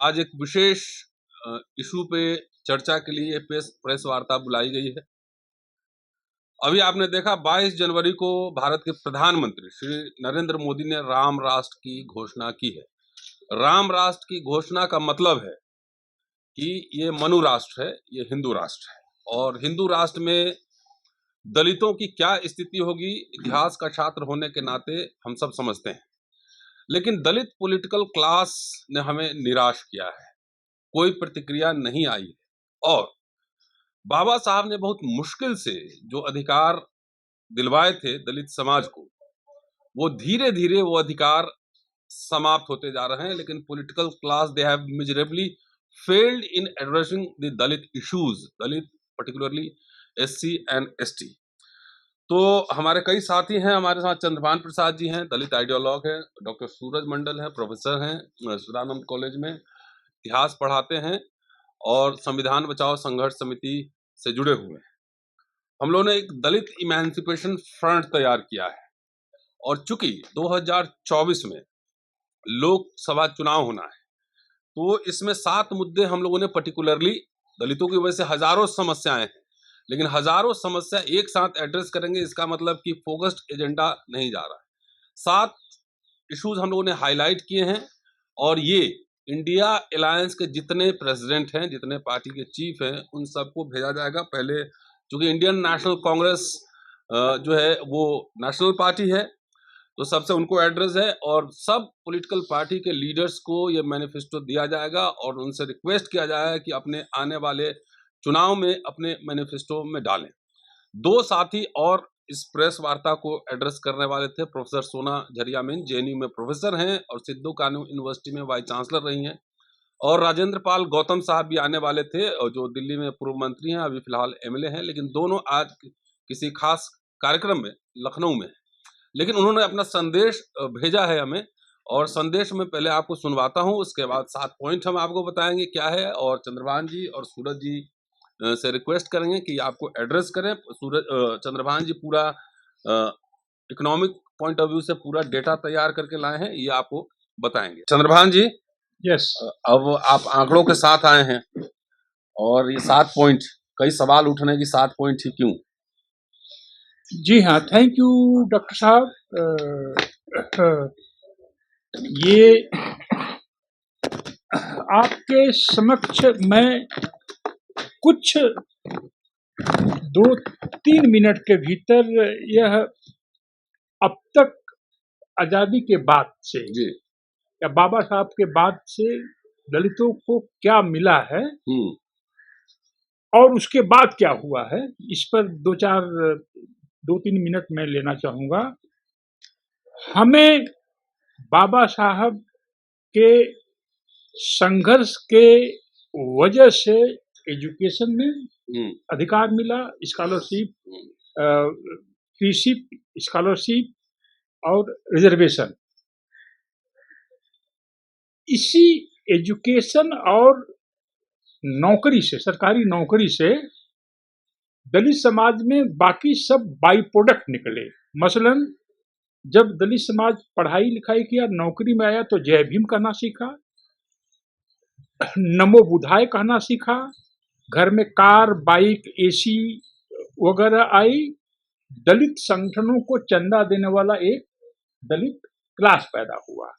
आज एक विशेष इशू पे चर्चा के लिए प्रेस वार्ता बुलाई गई है। अभी आपने देखा 22 जनवरी को भारत के प्रधानमंत्री श्री नरेंद्र मोदी ने राम राष्ट्र की घोषणा की है। राम राष्ट्र की घोषणा का मतलब है कि ये मनु राष्ट्र है, ये हिंदू राष्ट्र है और हिंदू राष्ट्र में दलितों की क्या स्थिति होगी, इतिहास का छात्र होने के नाते हम सब समझते हैं। लेकिन दलित पॉलिटिकल क्लास ने हमें निराश किया है, कोई प्रतिक्रिया नहीं आई है और बाबा साहब ने बहुत मुश्किल से जो अधिकार दिलवाए थे दलित समाज को, वो धीरे धीरे वो अधिकार समाप्त होते जा रहे हैं। लेकिन political class they have miserably failed in addressing the Dalit issues, Dalit particularly SC and ST. तो हमारे कई साथी हैं, हमारे साथ चंद्रभान प्रसाद जी हैं, दलित आइडियोलॉग हैं, डॉक्टर सूरज मंडल हैं, प्रोफेसर हैं सदानंद कॉलेज में, इतिहास पढ़ाते हैं और संविधान बचाओ संघर्ष समिति से जुड़े हुए हैं। हम लोगों ने एक दलित इमेंसिपेशन फ्रंट तैयार किया है और चूंकि 2024 में लोकसभा चुनाव होना है तो इसमें 7 मुद्दे हम लोगों ने पर्टिकुलरली, दलितों की वजह से हजारों समस्याएं हैं लेकिन हजारों समस्या एक साथ एड्रेस करेंगे, इसका मतलब कि फोकस्ड एजेंडा नहीं जा रहा है। 7 इश्यूज हम लोगों ने हाईलाइट किए हैं और ये इंडिया अलायंस के जितने प्रेसिडेंट हैं, जितने पार्टी के चीफ हैं, उन सबको भेजा जाएगा। पहले चूंकि इंडियन नेशनल कांग्रेस जो है वो नेशनल पार्टी है तो सबसे उनको एड्रेस है और सब पॉलिटिकल पार्टी के लीडर्स को ये मैनिफेस्टो दिया जाएगा और उनसे रिक्वेस्ट किया जाएगा कि अपने आने वाले चुनाव में अपने मैनिफेस्टो में डालें। 2 साथी और इस प्रेस वार्ता को एड्रेस करने वाले थे। प्रोफेसर सोना झरिया मीन जेएनयू में प्रोफेसर हैं और सिद्धू कानू यूनिवर्सिटी में वाइस चांसलर रही हैं, और राजेंद्र पाल गौतम साहब भी आने वाले थे और जो दिल्ली में पूर्व मंत्री हैं, अभी फिलहाल एमएलए हैं, लेकिन दोनों आज किसी खास कार्यक्रम में लखनऊ में। लेकिन उन्होंने अपना संदेश भेजा है हमें और संदेश में पहले आपको सुनवाता हूं, उसके बाद 7 पॉइंट हम आपको बताएंगे क्या है और चंद्रभान जी और सूरज जी से रिक्वेस्ट करेंगे कि आपको एड्रेस करें। चंद्रभान जी पूरा इकोनॉमिक पॉइंट ऑफ व्यू से पूरा डेटा तैयार करके लाए हैं, ये आपको बताएंगे। चंद्रभान जी, यस, अब आप आंकड़ों के साथ आए हैं और ये 7 पॉइंट, कई सवाल उठने की 7 पॉइंट ही क्यों? जी हाँ, थैंक यू डॉक्टर साहब। ये आपके समक्ष मैं कुछ 2-3 मिनट के भीतर यह अब तक आजादी के बाद से जी या बाबा साहब के बाद से दलितों को क्या मिला है और उसके बाद क्या हुआ है, इस पर 2-3 मिनट मैं लेना चाहूंगा। हमें बाबा साहब के संघर्ष के वजह से एजुकेशन में अधिकार मिला, स्कॉलरशिप, फीसिप, स्कॉलरशिप और रिजर्वेशन। इसी एजुकेशन और नौकरी से, सरकारी नौकरी से दलित समाज में बाकी सब बाई प्रोडक्ट निकले। मसलन जब दलित समाज पढ़ाई लिखाई किया, नौकरी में आया तो जय भीम कहना सीखा, नमो बुधाय कहना सीखा, घर में कार, बाइक, एसी वगैरह आई। दलित संगठनों को चंदा देने वाला एक दलित क्लास पैदा हुआ।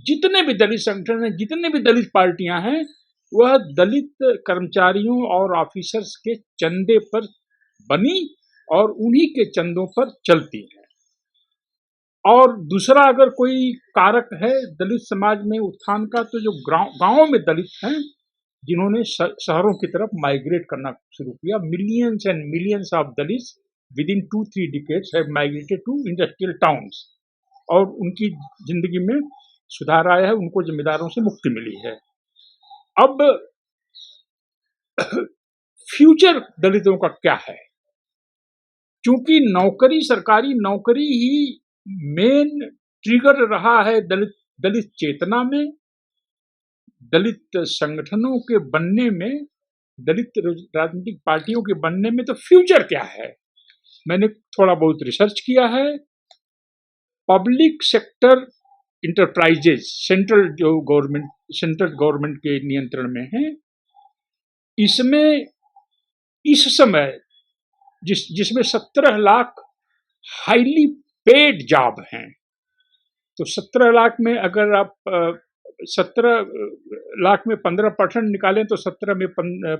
जितने भी दलित संगठन हैं, जितने भी दलित पार्टियां हैं, वह दलित कर्मचारियों और ऑफिसर्स के चंदे पर बनी और उन्हीं के चंदों पर चलती है। और दूसरा अगर कोई कारक है दलित समाज में उत्थान का, तो जो गांवों में दलित हैं जिन्होंने शहरों की तरफ माइग्रेट करना शुरू किया। Millions and millions of Dalits within 2-3 decades have migrated to industrial towns और उनकी जिंदगी में सुधार आया है, उनको जिम्मेदारों से मुक्ति मिली है। अब फ्यूचर दलितों का क्या है? क्योंकि नौकरी, सरकारी नौकरी ही मेन ट्रिगर रहा है दलित चेतना में, दलित संगठनों के बनने में, दलित राजनीतिक पार्टियों के बनने में। तो फ्यूचर क्या है? मैंने थोड़ा बहुत रिसर्च किया है। Public sector enterprises central government के नियंत्रण में हैं, इसमें इस समय जिसमें 17 लाख हाईली पेड जॉब हैं, तो 17 लाख में अगर आप 17 लाख में 15% निकालें तो 17 में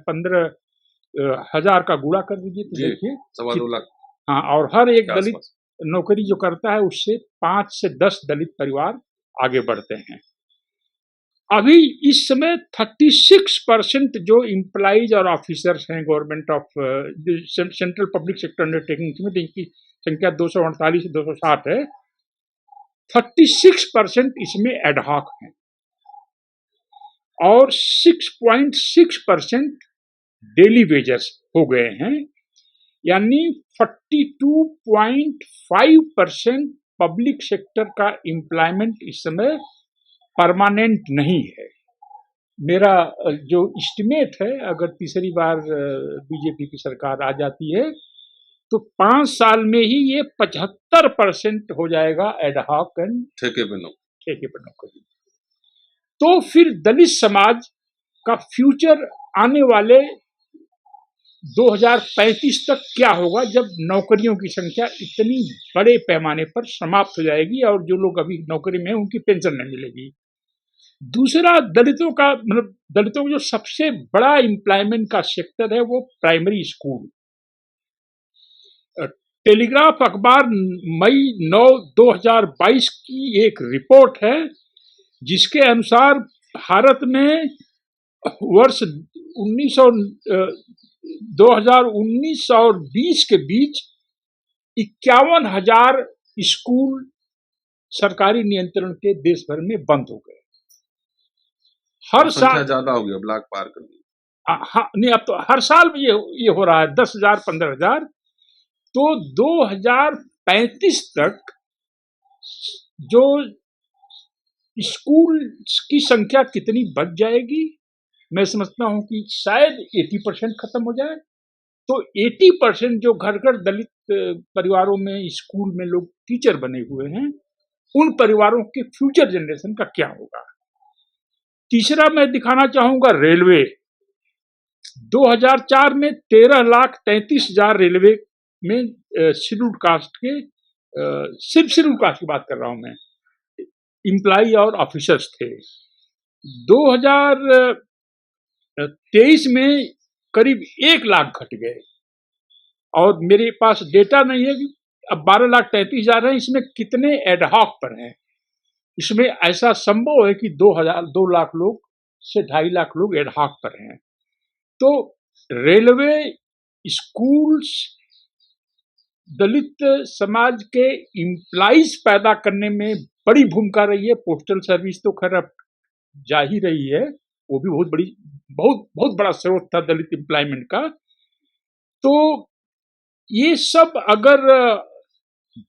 15,000 का गुणा कर दीजिए तो देखिए 2.25 लाख। हाँ, और हर एक दलित नौकरी जो करता है उससे 5 से 10 दलित परिवार आगे बढ़ते हैं। अभी इस समय 36% जो एम्प्लॉइज और ऑफिसर्स हैं government of central public sector undertaking में, इनकी संख्या 248 से 260 है, 36% इसमें एडहॉक हैं और 6.6% डेली वेजेस हो गए हैं, यानी 42.5% पब्लिक सेक्टर का एम्प्लॉयमेंट इस समय परमानेंट नहीं है। मेरा जो एस्टिमेट है, अगर तीसरी बार बीजेपी की सरकार आ जाती है तो 5 साल में ही ये 75% हो जाएगा एडहॉक एंड ठेके पे नौकरी। तो फिर दलित समाज का फ्यूचर आने वाले 2035 तक क्या होगा, जब नौकरियों की संख्या इतनी बड़े पैमाने पर समाप्त हो जाएगी और जो लोग अभी नौकरी में हैं उनकी पेंशन नहीं मिलेगी। दूसरा, दलितों का जो सबसे बड़ा एम्प्लॉयमेंट का सेक्टर है वो प्राइमरी स्कूल। टेलीग्राफ अखबार मई 9, 2022 की एक रिपोर्ट है जिसके अनुसार भारत में वर्ष 2019 और 20 के बीच 51,000 स्कूल सरकारी नियंत्रण के देश भर में बंद हो गए। हर साल ज्यादा हो गया, ब्लॉक पार कर दिया। हाँ, नहीं, अब तो हर साल ये हो रहा है 10,000 15,000। तो 2035 तक जो स्कूल की संख्या कितनी बढ़ जाएगी, मैं समझता हूं कि शायद 80% खत्म हो जाए। तो 80% जो घर घर दलित परिवारों में स्कूल में लोग टीचर बने हुए हैं, उन परिवारों के फ्यूचर जनरेशन का क्या होगा। तीसरा मैं दिखाना चाहूंगा रेलवे। 2004 में 13,33,000 रेलवे में शेड्यूल्ड कास्ट के, सिर्फ शेड्यूल्ड कास्ट की बात कर रहा हूं मैं, एम्प्लॉई और ऑफिसर्स थे। 2023 में करीब 1 लाख घट गए और मेरे पास डेटा नहीं है कि अब 12,33,000 है, इसमें कितने एडहॉक पर हैं। इसमें ऐसा संभव है कि 2 लाख लोग से 2.5 लाख लोग एडहॉक पर हैं। तो रेलवे, स्कूल्स, दलित समाज के एम्प्लॉइज पैदा करने में बड़ी भूमिका रही है। पोस्टल सर्विस तो खैर अब जा ही रही है, वो भी बहुत बड़ा स्रोत था दलित एम्प्लॉयमेंट का। तो ये सब अगर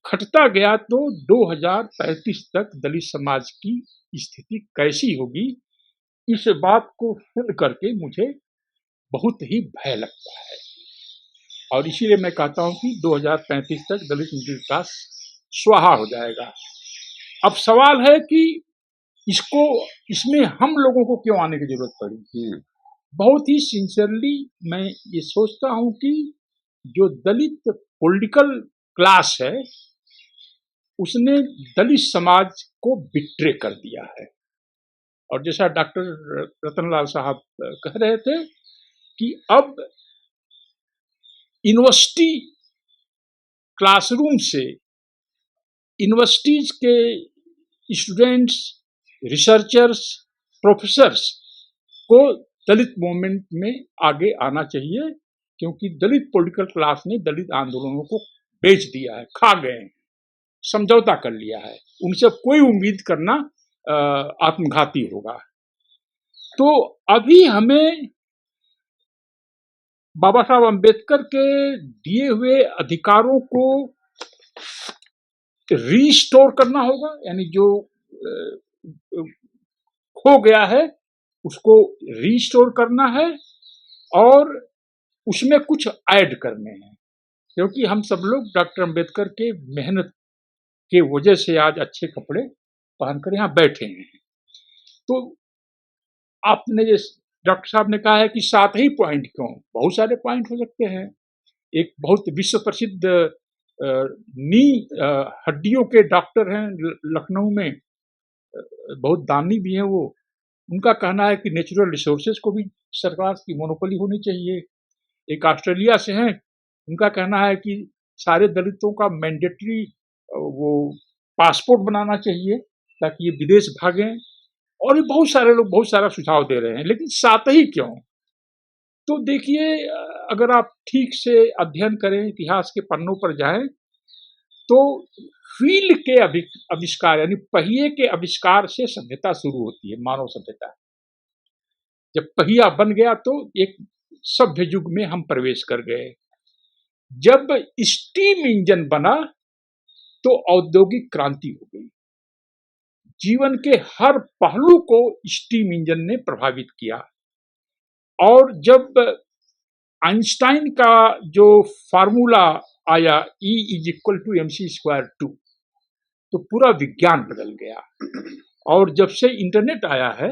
घटता गया तो 2035 तक दलित समाज की स्थिति कैसी होगी, इस बात को सुन करके मुझे बहुत ही भय लगता है। और इसीलिए मैं कहता हूं कि 2035 तक दलित मिडिल क्लास स्वाहा हो जाएगा। अब सवाल है कि इसमें हम लोगों को क्यों आने की जरूरत पड़ी। बहुत ही सिंसियरली मैं ये सोचता हूं कि जो दलित पॉलिटिकल क्लास है उसने दलित समाज को बिट्रे कर दिया है। और जैसा डॉक्टर रतनलाल साहब कह रहे थे कि अब यूनिवर्सिटी क्लासरूम से यूनिवर्सिटीज के स्टूडेंट्स, रिसर्चर्स, प्रोफेसर्स को दलित मूवमेंट में आगे आना चाहिए, क्योंकि दलित पॉलिटिकल क्लास ने दलित आंदोलनों को बेच दिया है, खा गए हैं, समझौता कर लिया है। उनसे कोई उम्मीद करना आत्मघाती होगा। तो अभी हमें बाबा साहब अम्बेडकर के दिए हुए अधिकारों को रीस्टोर करना होगा, यानी जो खो गया है उसको रीस्टोर करना है और उसमें कुछ ऐड करने हैं, क्योंकि हम सब लोग डॉक्टर अम्बेडकर के मेहनत के वजह से आज अच्छे कपड़े पहनकर यहाँ बैठे हैं। तो आपने डॉक्टर साहब ने कहा है कि 7 ही पॉइंट क्यों, बहुत सारे पॉइंट हो सकते हैं। एक बहुत विश्व प्रसिद्ध नी हड्डियों के डॉक्टर हैं लखनऊ में, बहुत दानी भी हैं वो। उनका कहना है कि नेचुरल रिसोर्सेज को भी सरकार की मोनोपोली होनी चाहिए। एक ऑस्ट्रेलिया से हैं, उनका कहना है कि सारे दलितों का मैंडेटरी वो पासपोर्ट बनाना चाहिए ताकि ये विदेश भागें। और भी बहुत सारे लोग बहुत सारा सुझाव दे रहे हैं, लेकिन 7 ही क्यों? तो देखिए, अगर आप ठीक से अध्ययन करें, इतिहास के पन्नों पर जाएं, तो व्हील के आविष्कार यानी पहिए के आविष्कार से सभ्यता शुरू होती है, मानव सभ्यता। जब पहिया बन गया तो एक सभ्य युग में हम प्रवेश कर गए। जब स्टीम इंजन बना तो औद्योगिक क्रांति हो गई। जीवन के हर पहलू को स्टीम इंजन ने प्रभावित किया। और जब आइंस्टाइन का जो फार्मूला आया E = mc²2, तो पूरा विज्ञान बदल गया। और जब से इंटरनेट आया है,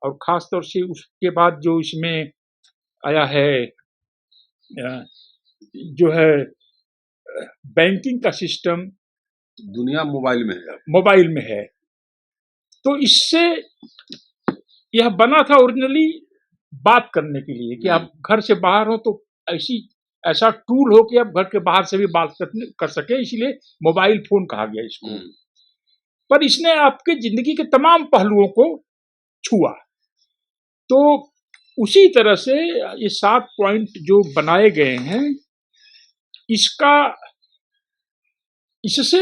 और खास तौर से उसके बाद जो इसमें आया है, जो है बैंकिंग का सिस्टम, दुनिया मोबाइल में है। तो इससे यह बना था ओरिजिनली बात करने के लिए कि आप घर से बाहर हो तो ऐसा टूल हो कि आप घर के बाहर से भी बात कर सके, इसलिए मोबाइल फोन कहा गया इसको। पर इसने आपके जिंदगी के तमाम पहलुओं को छुआ। तो उसी तरह से ये 7 पॉइंट जो बनाए गए हैं, इससे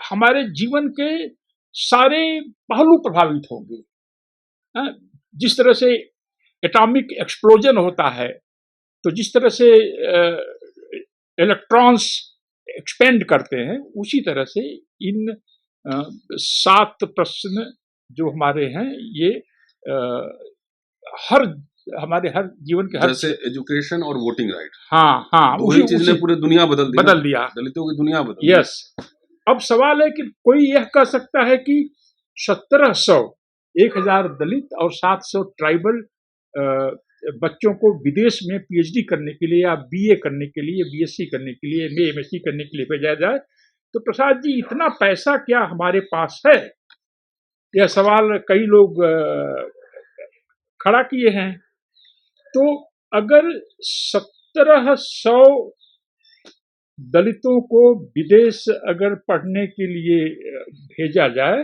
हमारे जीवन के सारे पहलू प्रभावित होंगे। जिस तरह से एटॉमिक एक्सप्लोजन होता है, तो जिस तरह से इलेक्ट्रॉन्स एक्सपेंड करते हैं, उसी तरह से इन 7 प्रश्न जो हमारे हैं, ये हमारे हर जीवन के जैसे एजुकेशन और वोटिंग राइट। हाँ, वही चीज ने पूरी दुनिया बदल दिया, दलितों की दुनिया बदल। यस। अब सवाल है कि कोई यह कह सकता है कि 1000 दलित और 700 ट्राइबल बच्चों को विदेश में पीएचडी करने के लिए या बीए करने के लिए, बीएससी करने के लिए, एमएससी करने के लिए भेजा जाए, तो प्रसाद जी इतना पैसा क्या हमारे पास है? यह सवाल कई लोग खड़ा किए हैं। तो अगर 1700 दलितों को विदेश अगर पढ़ने के लिए भेजा जाए,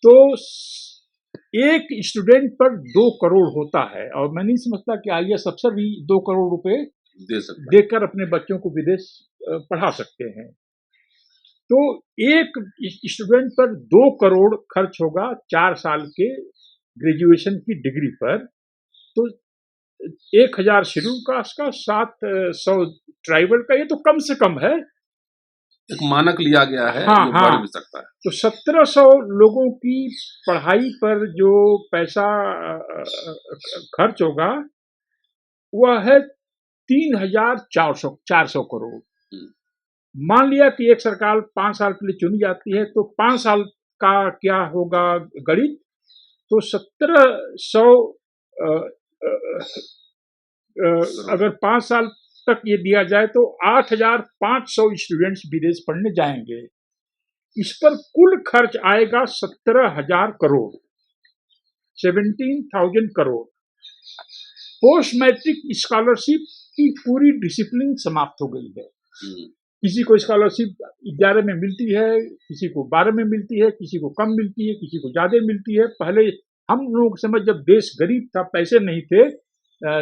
तो एक स्टूडेंट पर 2 करोड़ होता है। और मैं नहीं समझता कि आईएएस अफसर भी 2 करोड़ रुपए देकर अपने बच्चों को विदेश पढ़ा सकते हैं। तो एक स्टूडेंट पर 2 करोड़ खर्च होगा 4 साल के ग्रेजुएशन की डिग्री पर। तो 1000 शेड्यूल कास्ट का, 700 ट्राइबल का, ये तो कम से कम है। एक मानक लिया गया है। हाँ, बढ़ भी सकता है। तो 1700 लोगों की पढ़ाई पर जो पैसा खर्च होगा, वह है 3400 करोड़। मान लिया कि एक सरकार 5 साल के लिए चुनी जाती है, तो 5 साल का क्या होगा गणित? तो 1700 अगर 5 साल तक ये दिया जाए तो 8500 स्टूडेंट्स विदेश पढ़ने जाएंगे। इस पर कुल खर्च आएगा 17,000 crore, 17,000 crore. Post matric scholarship की पूरी डिसिप्लिन समाप्त हो गई है। किसी को स्कॉलरशिप 11 में मिलती है, किसी को 12 में मिलती है, किसी को कम मिलती है, किसी को ज्यादा मिलती है। पहले हम लोग समझ, जब देश गरीब था, पैसे नहीं थे,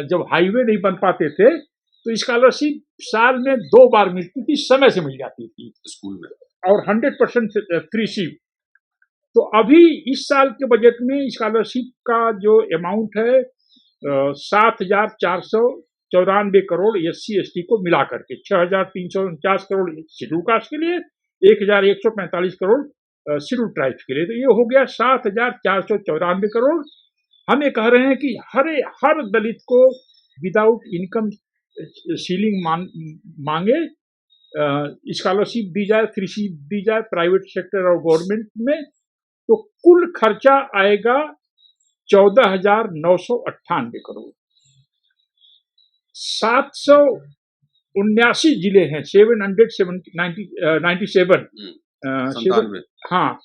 जब हाईवे नहीं बन पाते थे, तो स्कॉलरशिप साल में 2 बार मिलती थी, समय से मिल जाती थी स्कूल में, और 100% फ्री सीट। तो अभी इस साल के बजट में स्कॉलरशिप का जो अमाउंट है 7,494 करोड़ SC ST को मिला करके, 6,349 करोड़ शेड्यूल कास्ट के लिए, 1,145 करोड़ शेड्यूल ट्राइब्स के लिए। तो ये हो गया 7,494 करोड़। हम ये कह रहे हैं कि हर दलित को विदाउट इनकम सीलिंग मांगे स्कॉलरशिप दी जाए, फ्री सीट दी जाए प्राइवेट सेक्टर और गवर्नमेंट में, तो कुल खर्चा आएगा 14,998 करोड़। 779 जिले हैं, 797 97 हाँ,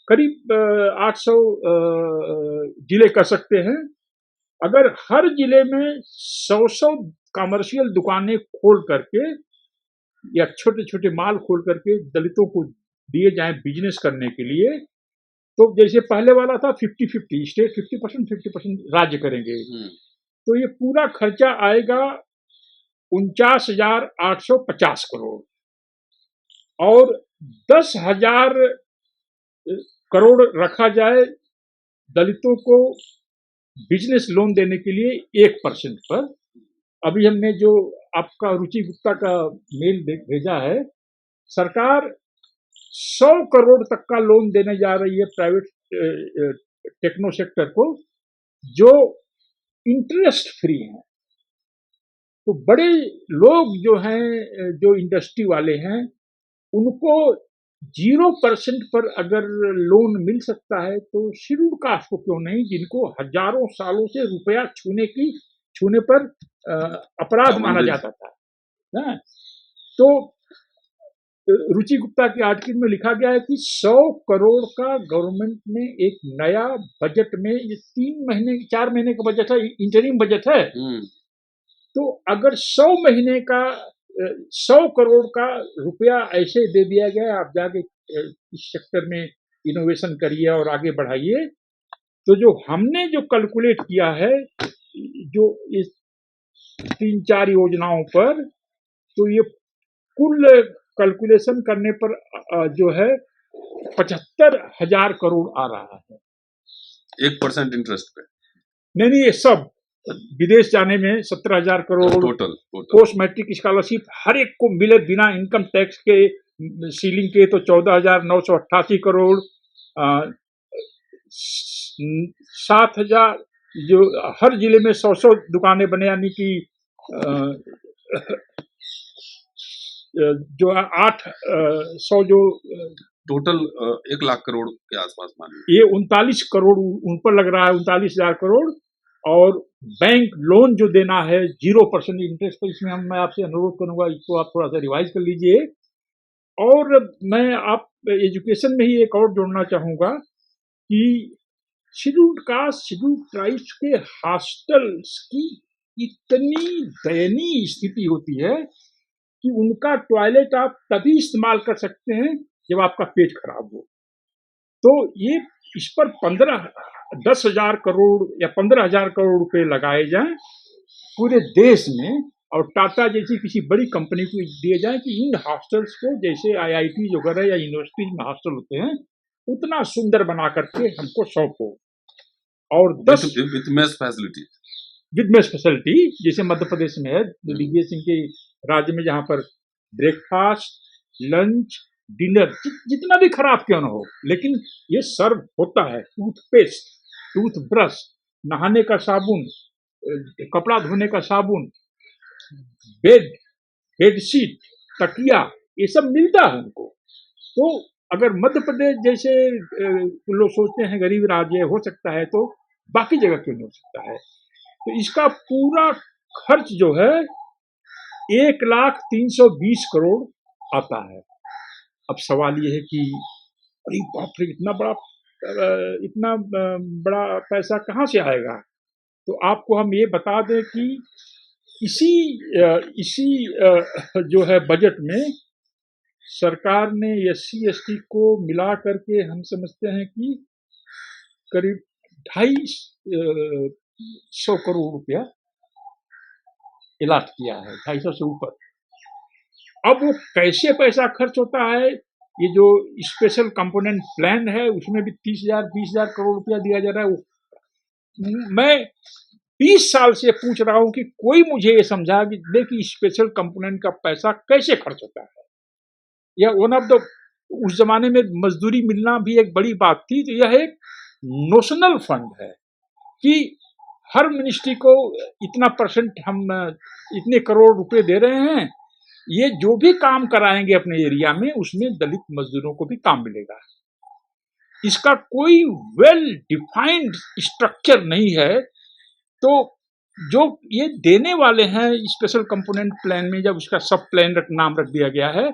करीब 800 जिले कर सकते हैं। अगर हर जिले में 100 कमर्शियल दुकानें खोल करके या छोटे छोटे माल खोल करके दलितों को दिए जाएं बिजनेस करने के लिए, तो जैसे पहले वाला था 50-50, स्टेट 50% राज्य करेंगे, तो ये पूरा खर्चा आएगा 49,850 करोड़ और 10,000 करोड़ रखा जाए दलितों को बिजनेस लोन देने के लिए 1% पर। अभी हमने जो आपका रुचि गुप्ता का मेल भेजा है, सरकार 100 करोड़ तक का लोन देने जा रही है प्राइवेट टेक्नो सेक्टर को, जो इंटरेस्ट फ्री है। तो बड़े लोग जो हैं, जो इंडस्ट्री वाले हैं, उनको 0% पर अगर लोन मिल सकता है तो शेड्यूल कास्ट को क्यों नहीं, जिनको हजारों सालों से रुपया छूने पर अपराध माना जाता था ना। तो रुचि गुप्ता के आर्टिकल में लिखा गया है कि 100 करोड़ का गवर्नमेंट ने एक नया बजट में, ये 4 महीने का बजट है, इंटरिम बजट है, तो अगर 100 महीने का 100 करोड़ का रुपया ऐसे दे दिया गया, आप जाके इस सेक्टर में इनोवेशन करिए और आगे बढ़ाइए, तो जो हमने जो कैलकुलेट किया है जो इस 3-4 योजनाओं पर, तो ये कुल कैलकुलेशन करने पर जो है 75,000 करोड़ आ रहा है 1% इंटरेस्ट पे। नहीं, ये सब विदेश जाने में 17,000 crore total post matric scholarship हर एक को मिले बिना इनकम टैक्स के सीलिंग के, तो 14,988 करोड़। 7,000 जो हर जिले में 100 दुकानें बने, यानी कि जो 800 जो टोटल 1 लाख करोड़ के आसपास मानिए, ये 39 करोड़ उन पर लग रहा है, 39,000 करोड़। और बैंक लोन जो देना है 0% इंटरेस्ट पर, इसमें मैं आपसे अनुरोध करूंगा, इसको आप थोड़ा सा रिवाइज कर लीजिए। और मैं आप एजुकेशन में ही एक और जोड़ना चाहूंगा कि शेड्यूल्ड कास्ट, शेड्यूल्ड ट्राइब्स के हॉस्टल्स की इतनी दयनीय स्थिति होती है कि उनका टॉयलेट आप तभी इस्तेमाल कर सकते हैं जब आपका पेट खराब हो। तो ये इस पर 10,000 करोड़ या 15,000 करोड़ रुपए लगाए जाएं पूरे देश में, और टाटा जैसी किसी बड़ी कंपनी को दिए जाए कि इन हॉस्टल्स को, जैसे IIT वगैरह या यूनिवर्सिटीज में हॉस्टल होते हैं, उतना सुंदर बना करके हमको सौंपो। और 10 विद मेस फैसिलिटी, जैसे मध्य प्रदेश में है, दिग्विजय सिंह के राज्य में, जहां पर ब्रेकफास्ट, लंच, डिनर जितना भी खराब क्यों ना हो, लेकिन ये सर्व होता है। टूथपेस्ट, टूथब्रश, नहाने का साबुन, कपड़ा धोने का साबुन, बेडशीट, तकिया, ये सब मिलता है हमको। तो अगर मध्य प्रदेश जैसे लोग सोचते हैं गरीब राज्य हो सकता है, तो बाकी जगह क्यों नहीं हो सकता है। तो इसका पूरा खर्च जो है 1,320 करोड़ आता है। अब सवाल ये है कि अरे बाप रे, इतना बड़ा पैसा कहाँ से आएगा। तो आपको हम ये बता दें कि इसी जो है बजट में सरकार ने SC/ST को मिला करके हम समझते हैं कि करीब 250 करोड़ रुपया इलाट किया है, 250 से ऊपर। अब वो कैसे पैसा खर्च होता है, ये जो स्पेशल कंपोनेंट प्लान है उसमें भी 30,000-20,000 करोड़ रुपया दिया जा रहा है। मैं 20 साल से पूछ रहा हूं कि कोई मुझे ये समझा कि देखिए स्पेशल कंपोनेंट का पैसा कैसे खर्च होता है। यह वन ऑफ द, उस जमाने में मजदूरी मिलना भी एक बड़ी बात थी, तो यह एक नोशनल फंड है कि हर मिनिस्ट्री को इतना % हम इतने करोड़ रुपए दे रहे हैं, ये जो भी काम कराएंगे अपने एरिया में उसमें दलित मजदूरों को भी काम मिलेगा। इसका कोई वेल डिफाइंड स्ट्रक्चर नहीं है। तो जो ये देने वाले हैं स्पेशल कंपोनेंट प्लान में, जब उसका सब प्लान नाम रख दिया गया है,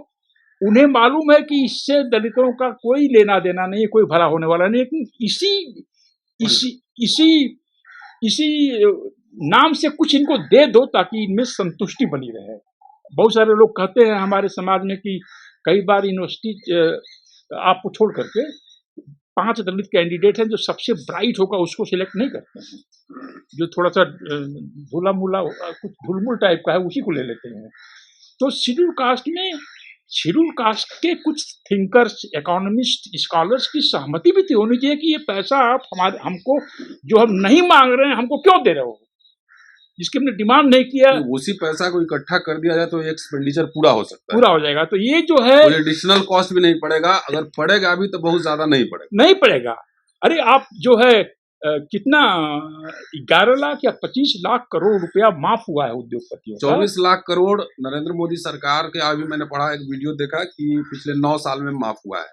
उन्हें मालूम है कि इससे दलितों का कोई लेना देना नहीं है, कोई भला होने वाला नहीं, लेकिन इसी नाम से कुछ इनको दे दो ताकि इनमें संतुष्टि बनी रहे। बहुत सारे लोग कहते हैं हमारे समाज में कि कई बार यूनिवर्सिटी आपको छोड़ करके 5 दलित कैंडिडेट हैं, जो सबसे ब्राइट होगा उसको सिलेक्ट नहीं करते हैं, जो थोड़ा सा धुला मुला कुछ धुलमुल टाइप का है उसी को ले लेते हैं। तो शेड्यूल कास्ट के कुछ थिंकर्स, इकोनॉमिस्ट, स्कॉलर्स की सहमति भी तो होनी चाहिए कि ये पैसा आप हमको जो हम नहीं मांग रहे हैं हमको क्यों दे रहे हो, जिसकी हमने डिमांड नहीं किया, तो उसी पैसा को इकट्ठा कर दिया जाए तो एक्सपेंडिचर पूरा हो सकता है, पूरा हो जाएगा। तो ये जो है कोई एडिशनल कॉस्ट भी नहीं पड़ेगा, अगर पड़ेगा भी तो बहुत ज्यादा नहीं पड़ेगा। अरे आप जो है कितना 11 लाख या 25 लाख करोड़ रुपया माफ हुआ है उद्योगपतियों का। 24 लाख करोड़ नरेंद्र मोदी सरकार के, अभी मैंने पढ़ा एक वीडियो देखा कि पिछले 9 साल में माफ हुआ है।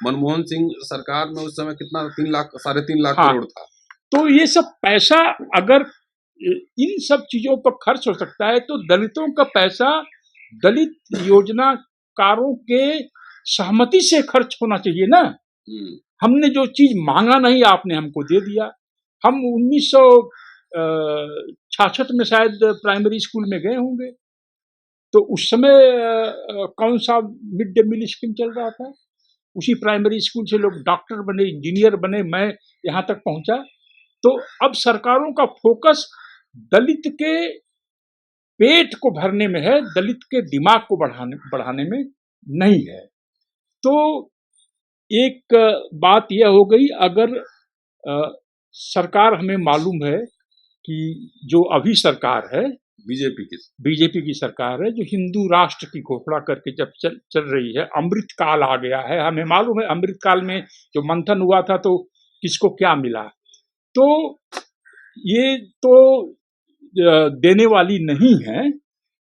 मनमोहन सिंह सरकार में उस समय कितना 3.5 लाख करोड़ था। तो ये सब पैसा अगर इन सब चीजों पर खर्च हो सकता है तो दलितों का पैसा दलित योजनाकारों के सहमति से खर्च होना चाहिए ना। हमने जो चीज मांगा नहीं आपने हमको दे दिया। हम 1966 में शायद प्राइमरी स्कूल में गए होंगे, तो उस समय कौन सा मिड डे मील स्कीम चल रहा था। उसी प्राइमरी स्कूल से लोग डॉक्टर बने, इंजीनियर बने, मैं यहाँ तक पहुंचा। तो अब सरकारों का फोकस दलित के पेट को भरने में है, दलित के दिमाग को बढ़ाने में नहीं है। तो एक बात यह हो गई, अगर सरकार, हमें मालूम है कि जो अभी सरकार है बीजेपी की सरकार है, जो हिंदू राष्ट्र की घोषणा करके जब चल रही है, अमृत काल आ गया है। हमें मालूम है अमृत काल में जो मंथन हुआ था तो किसको क्या मिला। तो ये तो देने वाली नहीं है,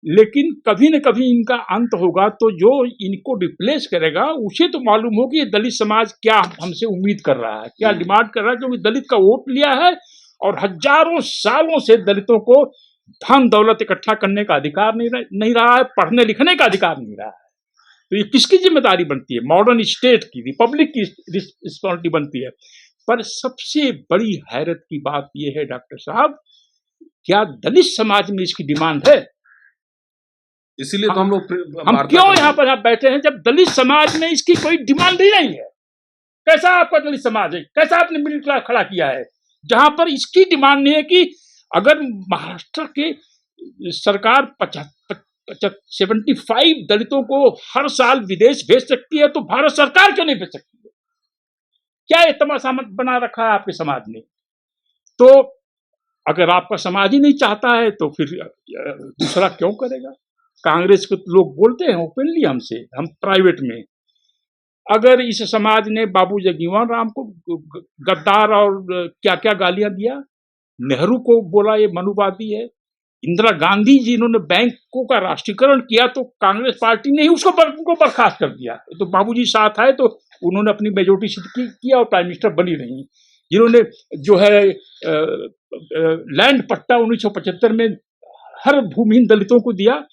लेकिन कभी न कभी इनका अंत होगा। तो जो इनको रिप्लेस करेगा उसे तो मालूम हो कि ये दलित समाज क्या हमसे उम्मीद कर रहा है, क्या डिमांड कर रहा है, क्योंकि दलित का वोट लिया है और हजारों सालों से दलितों को धन दौलत इकट्ठा करने का अधिकार नहीं रहा है, पढ़ने लिखने का अधिकार नहीं रहा है। तो ये किसकी जिम्मेदारी बनती है? मॉडर्न स्टेट की, रिपब्लिक की रिस्पॉन्सिबिलिटी बनती है। पर सबसे बड़ी हैरत की बात यह है डॉक्टर साहब, क्या दलित समाज में इसकी डिमांड है? इसीलिए तो हम क्यों यहाँ पर बैठे हैं जब दलित समाज में इसकी कोई डिमांड ही नहीं है। कैसा आपका दलित समाज है, कैसा आपने मिडिल क्लास खड़ा किया है जहां पर इसकी डिमांड नहीं है कि अगर महाराष्ट्र के सरकार 75 दलितों को हर साल विदेश भेज सकती है, तो भारत सरकार क्यों नहीं भेज सकती है? क्या ये तमाशा बना रखा है आपके समाज ने? तो अगर आपका समाज ही नहीं चाहता है तो फिर दूसरा क्यों करेगा? कांग्रेस को लोग बोलते हैं ओपनली हमसे, हम प्राइवेट में, अगर इस समाज ने बाबू जगजीवन राम को गद्दार और क्या क्या गालियां दिया, नेहरू को बोला ये मनुवादी है, इंदिरा गांधी जी इन्होंने बैंकों का राष्ट्रीयकरण किया तो कांग्रेस पार्टी ने ही उसको बर्खास्त कर दिया। तो बाबूजी साथ आए तो उन्होंने अपनी मेजोरिटी सिद्ध किया और प्राइम मिनिस्टर बनी रही। जिन्होंने जो है लैंड पट्टा 1975 में हर भूमिहीन दलितों को दिया,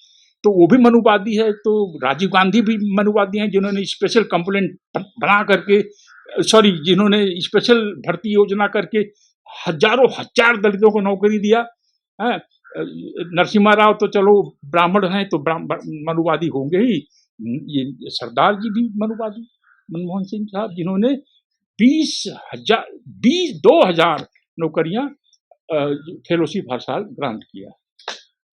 तो वो भी मनुवादी है। तो राजीव गांधी भी मनुवादी हैं, जिन्होंने स्पेशल कंपोनेंट बना करके, जिन्होंने स्पेशल भर्ती योजना करके हजारों हजार दलितों को नौकरी दिया है। नरसिम्हा राव तो चलो ब्राह्मण हैं तो मनुवादी होंगे ही, ये सरदार जी भी मनुवादी, मनमोहन सिंह साहब, जिन्होंने 2000 नौकरियां फेलोशिप हर साल ग्रांट किया।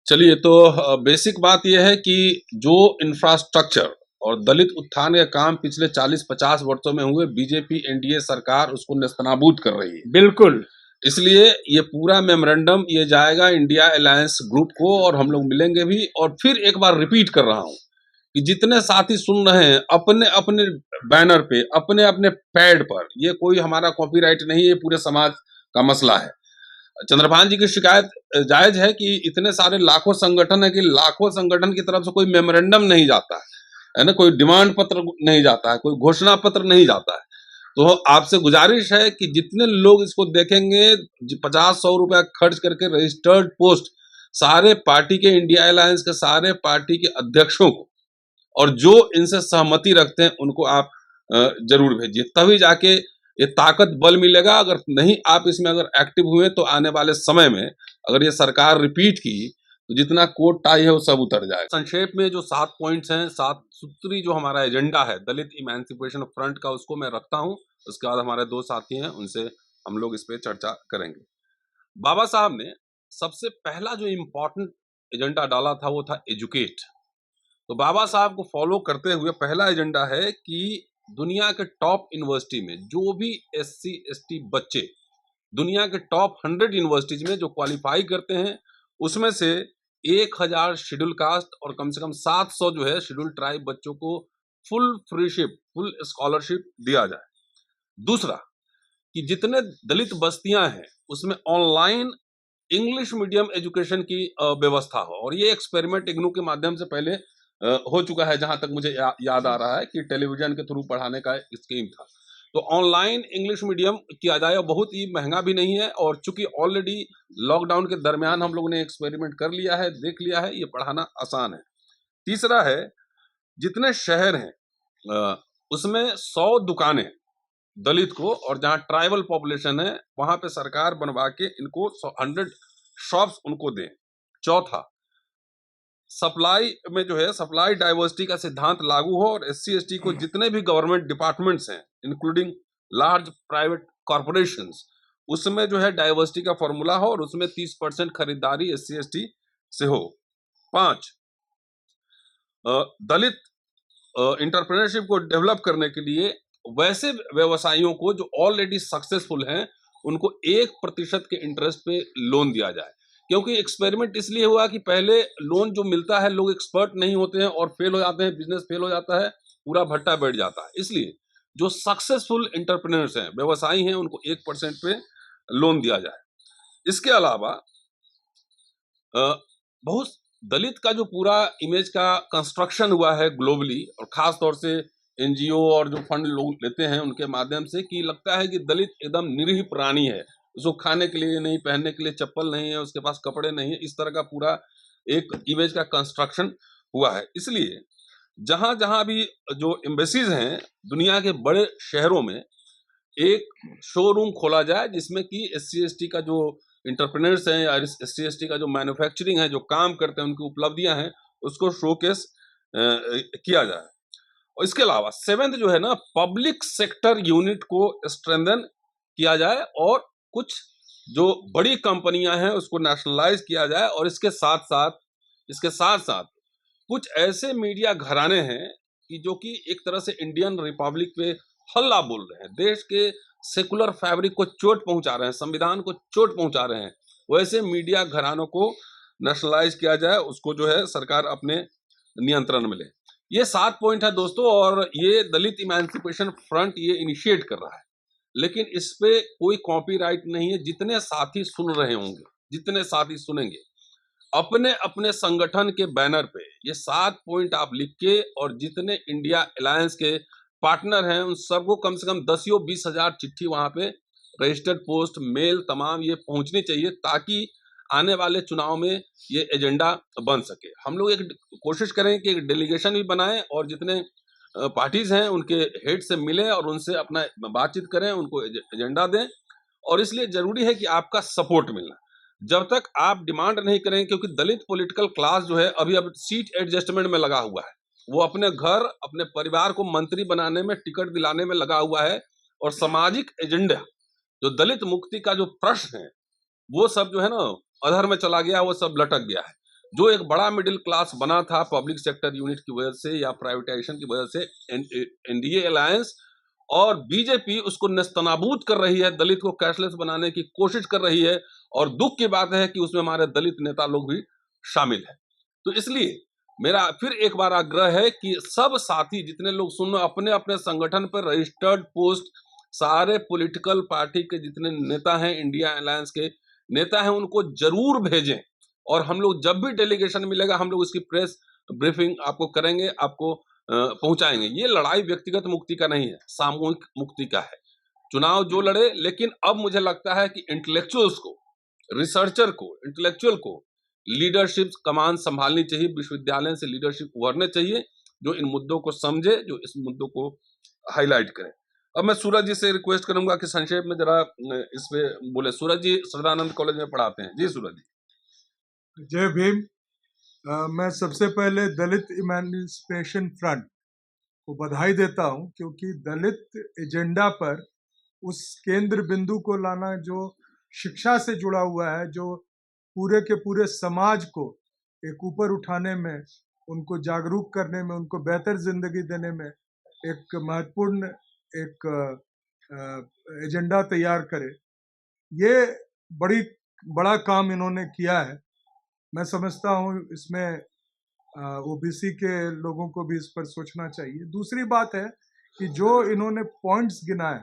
चलिए, तो बेसिक बात यह है कि जो इंफ्रास्ट्रक्चर और दलित उत्थान के काम पिछले 40-50 वर्षों में हुए, बीजेपी एनडीए सरकार उसको नेस्तनाबूद कर रही है। बिल्कुल, इसलिए ये पूरा मेमोरेंडम ये जाएगा इंडिया अलायंस ग्रुप को, और हम लोग मिलेंगे भी। और फिर एक बार रिपीट कर रहा हूं कि जितने साथी सुन रहे हैं, अपने अपने बैनर पे, अपने अपने पैड पर, ये कोई हमारा कॉपीराइट नहीं है, पूरे समाज का मसला है। चंद्रभान जी की शिकायत जायज है कि इतने सारे लाखों संगठन है कि लाखों संगठन की तरफ से कोई मेमोरेंडम नहीं जाता है ना, कोई डिमांड पत्र नहीं जाता है, कोई घोषणा पत्र नहीं जाता है। तो आपसे गुजारिश है कि जितने लोग इसको देखेंगे 50-100 रुपया खर्च करके रजिस्टर्ड पोस्ट सारे पार्टी के, इंडिया अलायंस के सारे पार्टी के अध्यक्षों को, और जो इनसे सहमति रखते हैं उनको आप जरूर भेजिए, तभी जाके ये ताकत बल मिलेगा। अगर नहीं आप इसमें अगर एक्टिव हुए तो आने वाले समय में अगर ये सरकार रिपीट की तो जितना कोट टाई है वो सब उतर जाए। संक्षेप में जो 7 पॉइंट्स हैं, 7 सूत्री जो हमारा एजेंडा है दलित इमेंसिपेशन फ्रंट का, उसको मैं रखता हूं। उसके बाद हमारे 2 साथी हैं, उनसे हम लोग इस पे चर्चा करेंगे। बाबा साहब ने सबसे पहला जो इम्पोर्टेंट एजेंडा डाला था वो था एजुकेट। तो बाबा साहब को फॉलो करते हुए पहला एजेंडा है कि दुनिया के टॉप यूनिवर्सिटी में जो भी SC ST बच्चे दुनिया के टॉप 100 यूनिवर्सिटीज में जो क्वालिफाई करते हैं, उसमें से 1000 शेड्यूल कास्ट और कम से कम 700 जो है शेड्यूल ट्राइब बच्चों को फुल फ्रीशिप, फुल स्कॉलरशिप दिया जाए। दूसरा कि जितने दलित बस्तियां हैं उसमें ऑनलाइन इंग्लिश मीडियम एजुकेशन की व्यवस्था हो, और ये एक्सपेरिमेंट इग्नू के माध्यम से पहले हो चुका है, जहां तक मुझे याद आ रहा है कि टेलीविजन के थ्रू पढ़ाने का स्कीम था। तो ऑनलाइन इंग्लिश मीडियम किया जाए, बहुत ही महंगा भी नहीं है, और चूंकि ऑलरेडी लॉकडाउन के दरमियान हम लोगों ने एक्सपेरिमेंट कर लिया है, देख लिया है, ये पढ़ाना आसान है। तीसरा है जितने शहर हैं उसमें 100 दुकानें दलित को, और जहां ट्राइबल पॉपुलेशन है वहां पे सरकार बनवा के इनको 100 शॉप्स उनको दें। चौथा, सप्लाई में जो है सप्लाई डाइवर्सिटी का सिद्धांत लागू हो, और SC ST को जितने भी गवर्नमेंट डिपार्टमेंट्स हैं इंक्लूडिंग लार्ज प्राइवेट कॉर्पोरेशंस, उसमें जो है डाइवर्सिटी का फॉर्मूला हो और उसमें 30% खरीदारी SC ST से हो। 5, दलित इंटरप्रेन्योरशिप को डेवलप करने के लिए वैसे व्यवसायियों को जो ऑलरेडी सक्सेसफुल हैं उनको 1% के इंटरेस्ट पे लोन दिया जाए, क्योंकि एक्सपेरिमेंट इसलिए हुआ कि पहले लोन जो मिलता है लोग एक्सपर्ट नहीं होते हैं और फेल हो जाते हैं, बिजनेस फेल हो जाता है, पूरा भट्टा बैठ जाता है। इसलिए जो सक्सेसफुल इंटरप्रेन्योर्स हैं, व्यवसायी हैं, उनको 1% पे लोन दिया जाए। इसके अलावा बहुत दलित का जो पूरा इमेज का कंस्ट्रक्शन हुआ है ग्लोबली, और खास तौर से NGO और जो फंड लोग लेते हैं उनके माध्यम से, कि लगता है कि दलित एकदम निरीह प्राणी है, उसको खाने के लिए नहीं, पहनने के लिए चप्पल नहीं है, उसके पास कपड़े नहीं है, इस तरह का पूरा एक इमेज का कंस्ट्रक्शन हुआ है। इसलिए जहां जहां भी जो एम्बेसीज हैं दुनिया के बड़े शहरों में एक शोरूम खोला जाए, जिसमें कि SC ST का जो इंटरप्रेन्योर्स हैं या SC ST का जो मैन्युफैक्चरिंग है, जो काम करते हैं, उनकी उपलब्धियां हैं, उसको शोकेस किया जाए। और इसके अलावा 7th जो है ना, पब्लिक सेक्टर यूनिट को स्ट्रेंथन किया जाए, और कुछ जो बड़ी कंपनियां हैं उसको नेशनलाइज किया जाए, और इसके साथ साथ कुछ ऐसे मीडिया घराने हैं कि जो कि एक तरह से इंडियन रिपब्लिक पे हल्ला बोल रहे हैं, देश के सेकुलर फैब्रिक को चोट पहुंचा रहे हैं, संविधान को चोट पहुंचा रहे हैं, वैसे मीडिया घरानों को नेशनलाइज किया जाए, उसको जो है सरकार अपने नियंत्रण में ले। ये 7 पॉइंट है दोस्तों, और ये दलित इमेंसिपेशन फ्रंट ये इनिशिएट कर रहा है, लेकिन इस पे कोई कॉपीराइट नहीं है। जितने साथी सुन रहे होंगे, जितने साथी सुनेंगे, अपने अपने संगठन के बैनर पे ये 7 पॉइंट आप लिख के, और जितने इंडिया अलायंस के पार्टनर हैं उन सबको कम से कम 10-20 हजार चिट्ठी वहां पे रजिस्टर्ड पोस्ट, मेल तमाम ये पहुंचनी चाहिए, ताकि आने वाले चुनाव में ये एजेंडा बन सके। हम लोग एक कोशिश करें कि एक डेलीगेशन भी बनाएं, और जितने पार्टीज हैं उनके हेड से मिलें और उनसे अपना बातचीत करें, उनको एजेंडा दें, और इसलिए जरूरी है कि आपका सपोर्ट मिलना। जब तक आप डिमांड नहीं करें, क्योंकि दलित पॉलिटिकल क्लास जो है अभी अब सीट एडजस्टमेंट में लगा हुआ है, वो अपने घर, अपने परिवार को मंत्री बनाने में, टिकट दिलाने में लगा हुआ है, और सामाजिक एजेंडा जो दलित मुक्ति का जो प्रश्न है वो सब जो है ना अधर में चला गया, वो सब लटक गया है। जो एक बड़ा मिडिल क्लास बना था पब्लिक सेक्टर यूनिट की वजह से या प्राइवेटाइजेशन की वजह से, NDA अलायंस और बीजेपी उसको नेस्तनाबूद कर रही है, दलित को कैशलेस बनाने की कोशिश कर रही है, और दुख की बात है कि उसमें हमारे दलित नेता लोग भी शामिल हैं। तो इसलिए मेरा फिर एक बार आग्रह है कि सब साथी जितने लोग सुन, अपने अपने संगठन पर रजिस्टर्ड पोस्ट सारे पॉलिटिकल पार्टी के जितने नेता हैं, इंडिया अलायंस के नेता हैं, उनको जरूर भेजें, और हम लोग जब भी डेलीगेशन मिलेगा हम लोग इसकी प्रेस ब्रीफिंग आपको करेंगे, आपको पहुंचाएंगे। ये लड़ाई व्यक्तिगत मुक्ति का नहीं है, सामूहिक मुक्ति का है। चुनाव जो लड़े, लेकिन अब मुझे लगता है कि इंटेलेक्चुअल्स को, रिसर्चर को, इंटेलेक्चुअल को लीडरशिप कमान संभालनी चाहिए। विश्वविद्यालय से लीडरशिप उभरने चाहिए जो इन मुद्दों को समझे, जो इस मुद्दों को हाईलाइट करें। अब मैं सूरज जी से रिक्वेस्ट करूंगा कि संक्षेप में जरा इस पे बोले। सूरज जी सदानंद कॉलेज में पढ़ाते हैं। जी सूरज जी। जय भीम। मैं सबसे पहले दलित इमेंसिपेशन फ्रंट को बधाई देता हूं, क्योंकि दलित एजेंडा पर उस केंद्र बिंदु को लाना जो शिक्षा से जुड़ा हुआ है, जो पूरे के पूरे समाज को एक ऊपर उठाने में, उनको जागरूक करने में, उनको बेहतर जिंदगी देने में एक महत्वपूर्ण एक एजेंडा तैयार करे, ये बड़ा काम इन्होंने किया है। मैं समझता हूँ इसमें ओबीसी के लोगों को भी इस पर सोचना चाहिए। दूसरी बात है कि जो इन्होंने पॉइंट्स गिनाए,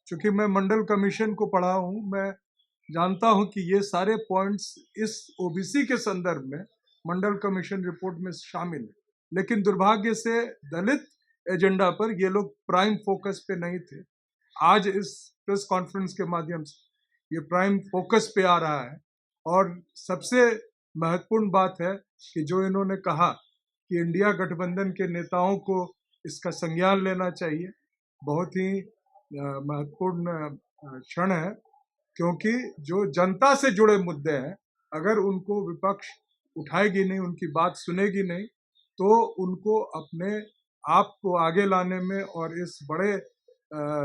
चूंकि मैं मंडल कमीशन को पढ़ा हूँ, मैं जानता हूँ कि ये सारे पॉइंट्स इस ओबीसी के संदर्भ में मंडल कमीशन रिपोर्ट में शामिल है, लेकिन दुर्भाग्य से दलित एजेंडा पर ये लोग प्राइम फोकस पे नहीं थे। आज इस प्रेस कॉन्फ्रेंस के माध्यम से ये प्राइम फोकस पे आ रहा है। और सबसे महत्वपूर्ण बात है कि जो इन्होंने कहा कि इंडिया गठबंधन के नेताओं को इसका संज्ञान लेना चाहिए, बहुत ही महत्वपूर्ण क्षण है, क्योंकि जो जनता से जुड़े मुद्दे हैं, अगर उनको विपक्ष उठाएगी नहीं, उनकी बात सुनेगी नहीं, तो उनको अपने आप को आगे लाने में और इस बड़े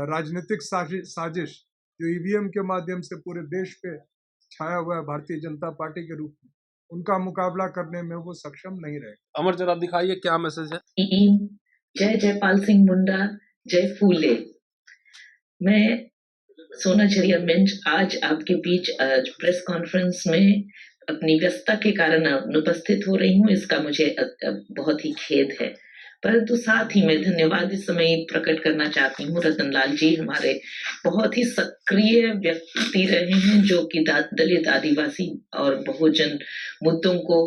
राजनीतिक साजिश जो ईवीएम के माध्यम से पूरे देश पे छाया हुआ है भारतीय जनता पार्टी के रूप में, उनका मुकाबला करने में वो सक्षम नहीं रहे। अमर जरा दिखाइए क्या मैसेज है। जय जयपाल सिंह मुंडा, जय फूले। मैं सोना चरिया मंच आज आपके बीच प्रेस कॉन्फ्रेंस में अपनी व्यस्तता के कारण अनुपस्थित हो रही हूँ, इसका मुझे बहुत ही खेद है। परंतु साथ ही मैं धन्यवाद इस समय प्रकट करना चाहती हूँ। रतनलाल जी हमारे बहुत ही सक्रिय व्यक्ति रहे हैं, जो कि दलित, आदिवासी और बहुजन मुद्दों को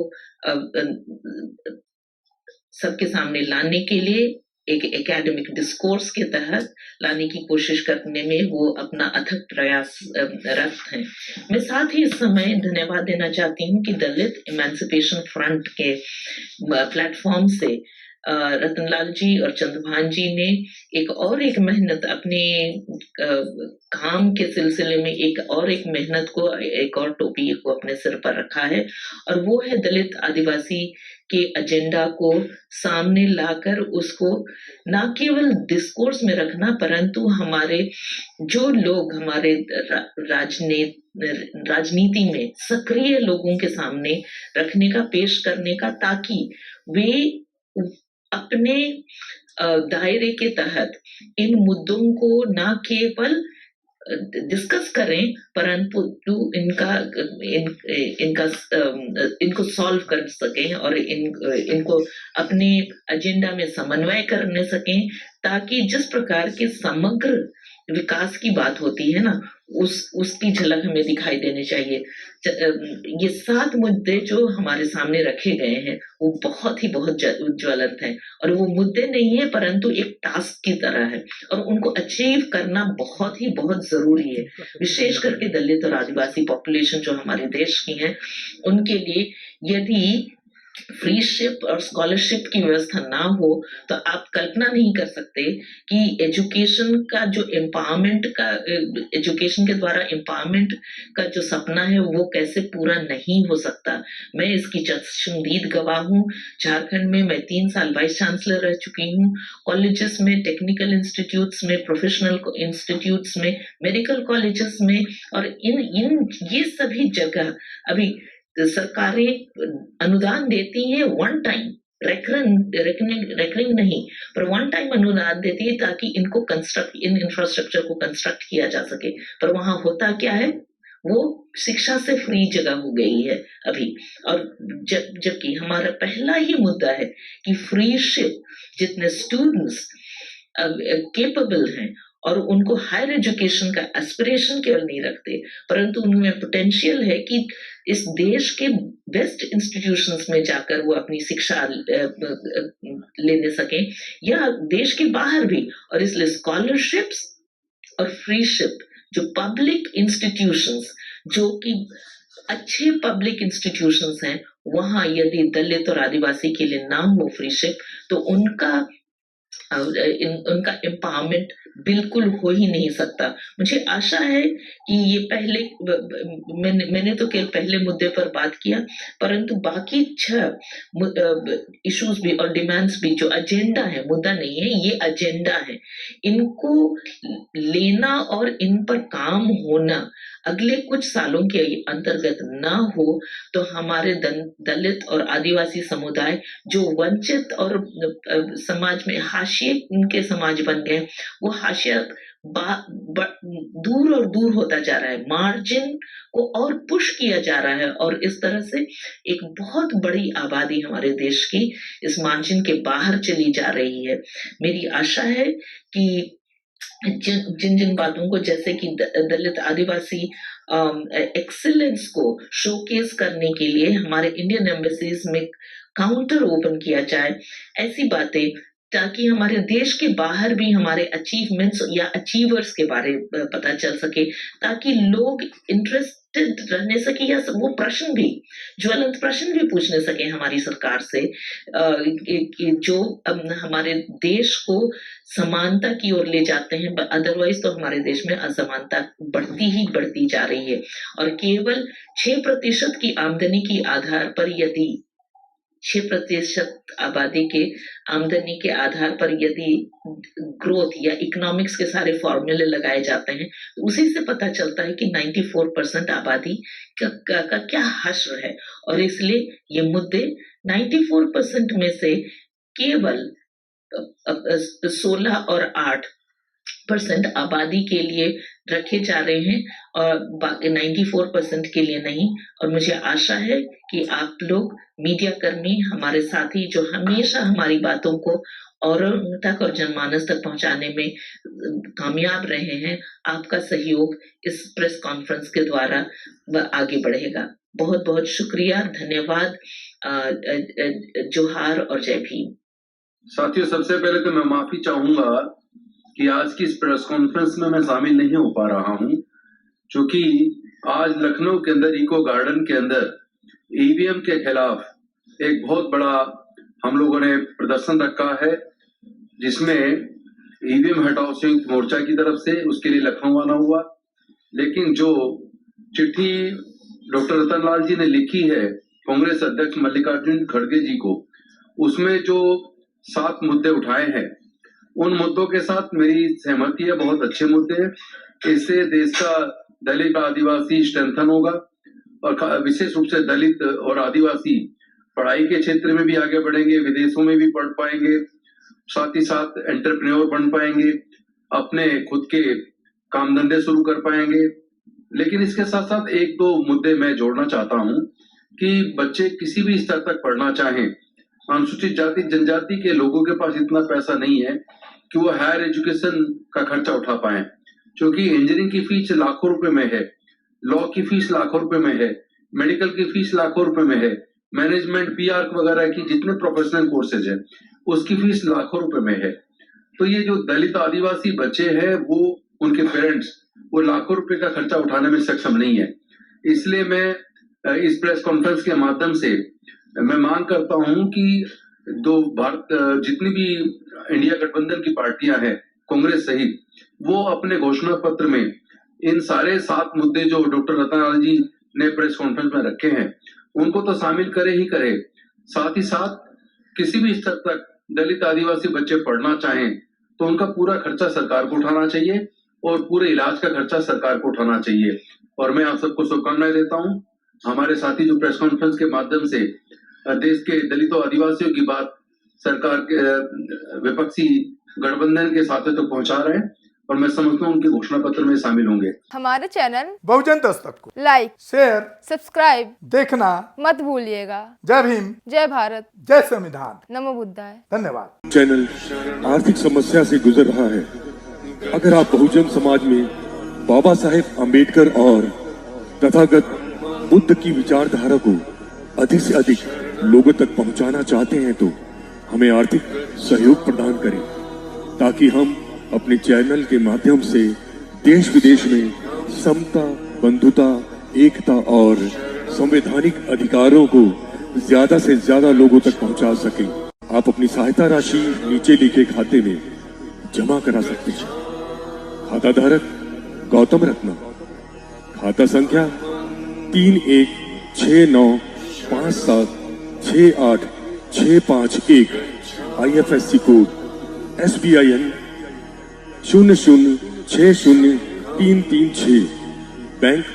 सबके सामने लाने के लिए एक एकेडमिक डिस्कोर्स के तहत लाने की कोशिश करने में वो अपना अथक प्रयासरत हैं। मैं साथ ही इस समय धन्यवाद देना चाहती हूँ कि दलित इमेंसिपेशन फ्रंट के प्लेटफॉर्म से रतनलाल जी और चंद्रभान जी ने एक मेहनत अपने काम के सिलसिले में एक मेहनत को, एक और टोपी को अपने सिर पर रखा है, और वो है दलित आदिवासी के एजेंडा को सामने लाकर उसको ना केवल डिस्कोर्स में रखना, परंतु हमारे जो लोग हमारे राजनीति में सक्रिय लोगों के सामने रखने का, पेश करने का, ताकि वे अपने दायरे के तहत इन मुद्दों को ना केवल डिस्कस करें, परंतु इनको सॉल्व कर सकें और इनको अपने एजेंडा में समन्वय करने सकें, ताकि जिस प्रकार के समग्र विकास की बात होती है ना, उसकी झलक हमें दिखाई देनी चाहिए। ये 7 मुद्दे जो हमारे सामने रखे गए हैं वो बहुत ज्वलंत हैं, और वो मुद्दे नहीं है परंतु एक टास्क की तरह है, और उनको अचीव करना बहुत जरूरी है। विशेष करके दलित और आदिवासी पॉपुलेशन जो हमारे देश की है, उनके लिए यदि फ्रीशिप और स्कॉलरशिप की व्यवस्था ना हो तो आप कल्पना नहीं कर सकते कि एजुकेशन का जो एम्पावरमेंट का, एजुकेशन के द्वारा एम्पावरमेंट का जो सपना है वो कैसे पूरा नहीं हो सकता। मैं इसकी चश्मदीद गवाह हूँ। झारखंड में मैं 3 साल वाइस चांसलर रह चुकी हूँ। कॉलेजेस में, टेक्निकल इंस्टीट्यूट्स में, प्रोफेशनल इंस्टीट्यूट्स में, मेडिकल कॉलेजेस में, और ये सभी जगह अभी सरकारें अनुदान देती हैं, वन टाइम रेकरिंग नहीं, पर वन टाइम अनुदान देती है ताकि इन इंफ्रास्ट्रक्चर को कंस्ट्रक्ट किया जा सके। पर वहां होता क्या है, वो शिक्षा से फ्री जगह हो गई है अभी। और जबकि हमारा पहला ही मुद्दा है कि फ्रीशिप, जितने स्टूडेंट्स केपेबल हैं और उनको हायर एजुकेशन का एस्पिरेशन केवल नहीं रखते, परंतु उनमें पोटेंशियल है कि इस देश के बेस्ट इंस्टीट्यूशंस में जाकर वो अपनी शिक्षा लेने सकें, या देश के बाहर भी। और इसलिए स्कॉलरशिप्स और फ्रीशिप, जो पब्लिक इंस्टीट्यूशंस, जो कि अच्छे पब्लिक इंस्टीट्यूशंस हैं, वहां यदि दलित और आदिवासी के लिए ना हो फ्रीशिप, तो उनका एम्पावरमेंट बिल्कुल हो ही नहीं सकता। मुझे आशा है कि ये पहले मैंने तो केवल पहले मुद्दे पर बात किया, परंतु बाकी 6 इश्यूज भी और डिमांड्स भी जो एजेंडा है, मुद्दा नहीं है, ये एजेंडा है, इनको लेना और इन पर काम होना अगले कुछ सालों के अंतर्गत ना हो तो हमारे दलित और आदिवासी समुदाय जो वंचित और समाज में हाशिए के समाज बन गए, वो हाशिया दूर और दूर होता जा रहा है, मार्जिन को और पुश किया जा रहा है, और इस तरह से एक बहुत बड़ी आबादी हमारे देश की इस मार्जिन के बाहर चली जा रही है। मेरी आशा है कि जिन बातों को, जैसे कि दलित आदिवासी एक्सीलेंस को शोकेस करने के लिए हमारे इंडियन एम्बेसीज में काउंटर ओपन किया जाए, ऐसी बातें, ताकि हमारे देश के बाहर भी हमारे अचीवमेंट्स या अचीवर्स के बारे में पता चल सके, ताकि लोग इंटरेस्टेड रहने सके या वो प्रश्न भी, ज्वलंत प्रश्न भी पूछने सके हमारी सरकार से, जो हमारे देश को समानता की ओर ले जाते हैं। अदरवाइज तो हमारे देश में असमानता बढ़ती ही बढ़ती जा रही है, और केवल 6% की आमदनी के आधार पर, यदि 6% आबादी के आमदनी के आधार पर यदि ग्रोथ या इकोनॉमिक्स के सारे फॉर्मूले लगाए जाते हैं, तो उसी से पता चलता है कि 94% आबादी का क्या हश्र है। और इसलिए ये मुद्दे 94% में से केवल 16 और 8% आबादी के लिए रखे जा रहे हैं, और बाकी 94% के लिए नहीं। और मुझे आशा है कि आप लोग मीडिया कर्मी, हमारे साथी जो हमेशा हमारी बातों को और तक और जनमानस तक पहुंचाने में कामयाब रहे हैं, आपका सहयोग इस प्रेस कॉन्फ्रेंस के द्वारा आगे बढ़ेगा। बहुत बहुत शुक्रिया, धन्यवाद, जोहार और जय भीम। साथियों, सबसे पहले तो मैं माफी चाहूंगा कि आज की इस प्रेस कॉन्फ्रेंस में मैं शामिल नहीं हो पा रहा हूं, क्योंकि आज लखनऊ के अंदर इको गार्डन के अंदर ईवीएम के खिलाफ एक बहुत बड़ा हम लोगों ने प्रदर्शन रखा है, जिसमें ईवीएम हटाओ संयुक्त मोर्चा की तरफ से, उसके लिए लखनऊ आना हुआ। लेकिन जो चिट्ठी डॉक्टर रतनलाल जी ने लिखी है कांग्रेस अध्यक्ष मल्लिकार्जुन खड़गे जी को, उसमें जो 7 मुद्दे उठाए हैं, उन मुद्दों के साथ मेरी सहमति है, बहुत अच्छे मुद्दे हैं। इससे देश का दलित आदिवासी स्ट्रेंथन होगा, और विशेष रूप से दलित और आदिवासी पढ़ाई के क्षेत्र में भी आगे बढ़ेंगे, विदेशों में भी पढ़ पाएंगे, साथ ही साथ एंटरप्रेन्योर बन पाएंगे, अपने खुद के काम धंधे शुरू कर पाएंगे। लेकिन इसके साथ साथ 1-2 मुद्दे मैं जोड़ना चाहता हूं कि बच्चे किसी भी स्तर तक पढ़ना चाहें, अनुसूचित जाति जनजाति के लोगों के पास इतना पैसा नहीं है कि वो हायर एजुकेशन का खर्चा उठा पाए, क्योंकि इंजीनियरिंग की फीस लाखों रुपए में है, लॉ की फीस लाखों रुपए में है, मेडिकल की फीस लाखों रुपए में है, मैनेजमेंट पीआर वगैरह की जितने प्रोफेशनल कोर्सेज है उसकी फीस लाखों रुपए में है। तो ये जो दलित आदिवासी बच्चे हैं, वो उनके पेरेंट्स वो लाखों रुपए का खर्चा उठाने में सक्षम नहीं है। इसलिए मैं इस प्रेस कॉन्फ्रेंस के माध्यम से मैं मांग करता हूं कि जितनी भी इंडिया गठबंधन की पार्टियां हैं, कांग्रेस सहित, वो अपने घोषणा पत्र में इन सारे 7 मुद्दे जो डॉक्टर रतनलाल जी ने प्रेस कॉन्फ्रेंस में रखे हैं, उनको तो शामिल करे ही करे। साथ ही साथ किसी भी स्तर तक दलित आदिवासी बच्चे पढ़ना चाहें तो उनका पूरा खर्चा सरकार को उठाना चाहिए, और पूरे इलाज का खर्चा सरकार को उठाना चाहिए। और मैं आप सबको शुभकामनाएं देता हूं। हमारे साथी जो प्रेस कॉन्फ्रेंस के माध्यम से देश के दलितों आदिवासियों की बात सरकार के विपक्षी गठबंधन के साथियों तक पहुंचा रहे हैं, और मैं समझता हूं उनके घोषणा पत्र में शामिल होंगे। हमारे चैनल बहुजन दस्तक को लाइक, शेयर, सब्सक्राइब देखना मत भूलिएगा। जय भीम, जय भारत, जय संविधान, नमो बुद्धाय। धन्यवाद। चैनल आर्थिक समस्या से गुजर रहा है। अगर आप बहुजन समाज में बाबा साहेब अम्बेडकर और तथागत बुद्ध की विचारधारा को अधिक से अधिक लोगों तक पहुंचाना चाहते हैं, तो हमें आर्थिक सहयोग प्रदान करें, ताकि हम अपने चैनल के माध्यम से देश विदेश में समता, बंधुता, एकता और संवैधानिक अधिकारों को ज्यादा से ज्यादा लोगों तक पहुंचा सके। आप अपनी सहायता राशि नीचे लिखे खाते में जमा करा सकते हैं। खाता धारक गौतम रत्ना, खाता संख्या 3169576865 IFSC कोड SBIN 0060336, बैंक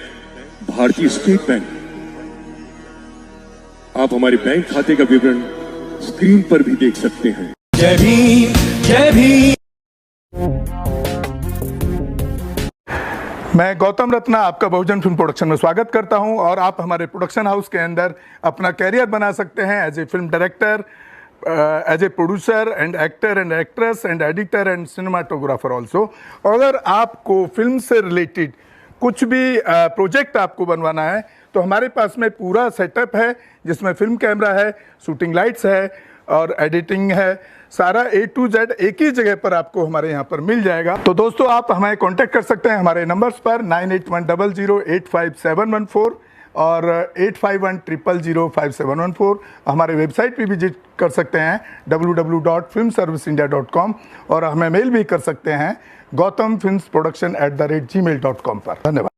भारतीय स्टेट बैंक। आप हमारे बैंक खाते का विवरण स्क्रीन पर भी देख सकते हैं। जय भीम, जय भीम। मैं गौतम रत्ना आपका बहुजन फिल्म प्रोडक्शन में स्वागत करता हूं और आप हमारे प्रोडक्शन हाउस के अंदर अपना कैरियर बना सकते हैं as a film director, as a producer and actor and actress and editor and cinematographer also. अगर आपको फिल्म से रिलेटेड कुछ भी प्रोजेक्ट आपको बनवाना है तो हमारे पास में पूरा सेटअप है, जिसमें फिल्म कैमरा है, शूटिंग लाइट्स है और एडिटिंग है। सारा A to Z एक ही जगह पर आपको हमारे यहाँ पर मिल जाएगा। तो दोस्तों, आप हमें कांटेक्ट कर सकते हैं हमारे नंबर्स पर 9810085714 और 8510005714। हमारे वेबसाइट पे विजिट कर सकते हैं www.filmserviceindia.com और हमें मेल भी कर सकते हैं gautamfilmsproduction@gmail.com पर। धन्यवाद।